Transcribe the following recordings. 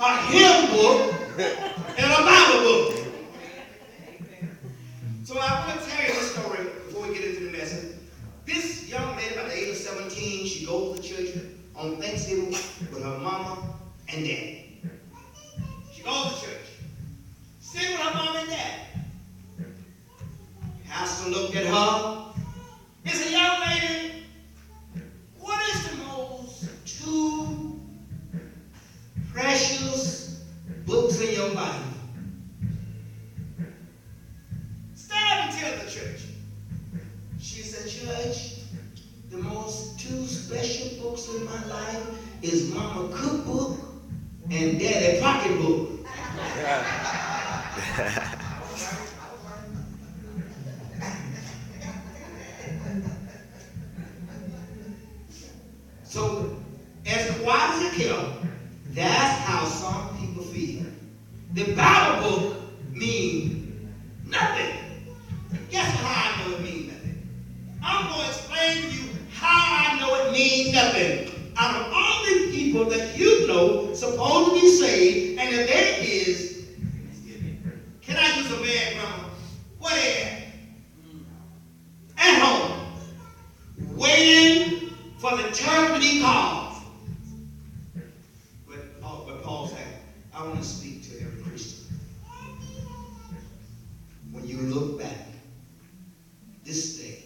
a hymn book, and a Bible book. So I want to tell you this story before we get into the lesson. This young lady, about the age of 17, she goes to church on Thanksgiving with her mama and dad. She goes to church, sitting with her mom and dad. The pastor looked at her. He said, young lady, what is the most two precious books in your Bible? Stand up and tell the church. She said, Judge, the most two special books in my life is Mama cookbook and Daddy pocketbook. So, as quiet as it kept, that's how some people feel. The Bible book means nothing. Guess how I know it means nothing? I'm going to explain to you how I know it means nothing. Out of all the people that you know supposed to be saved, and if there is, can I use a bad grammar? What is? At home, waiting for the church to be called. But Paul said, I want to speak to every Christian. When you look back, this day,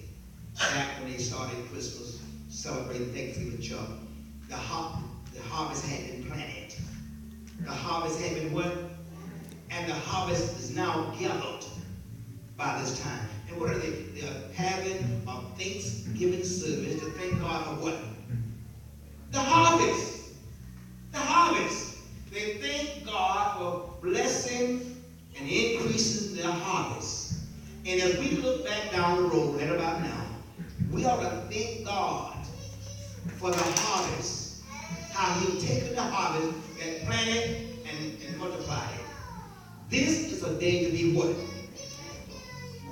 back when they started Christmas, celebrating Thanksgiving church, the harvest had been planted. The harvest had been what? And the harvest is now gathered by this time. And what are they? They're having a Thanksgiving service to thank God for what? The harvest. The harvest. They thank God for blessing and increasing their harvest. And as we look back down the road right about now, we ought to thank God for the harvest. How He'll take the harvest and plant it and multiply it. This is a day to be what?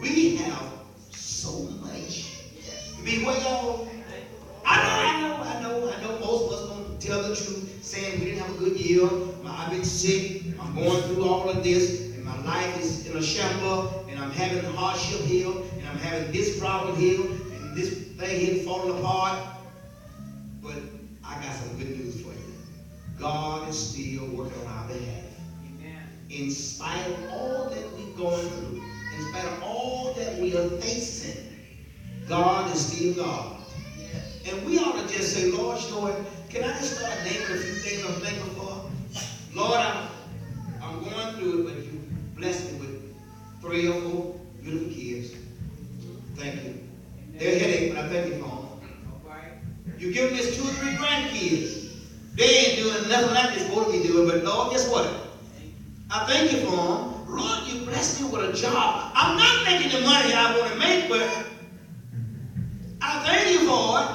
We have so much to be what, y'all? I know most of us don't tell the truth, saying we didn't have a good year. I've been sick. I'm going through all of this, and my life is in a shambles, and I'm having a hardship here, and I'm having this problem here, and this thing here falling apart. But I got some good news for you. God is still working on our behalf. Amen. In spite of all that we're going through, in spite of all that we are facing, God is still God. Yeah. And we ought to just say, Lord, you know what? Can I just start naming a few things I'm thankful for? Lord, I'm going through it, but you blessed me with 3 or 4 beautiful kids. Thank you. They're headache, but I thank you for them. You give me 2 or 3 grandkids. They ain't doing nothing like they're supposed to be doing, but Lord, guess what? I thank you for them. Lord, you blessed me with a job. I'm not making the money I want to make, but I thank you for it.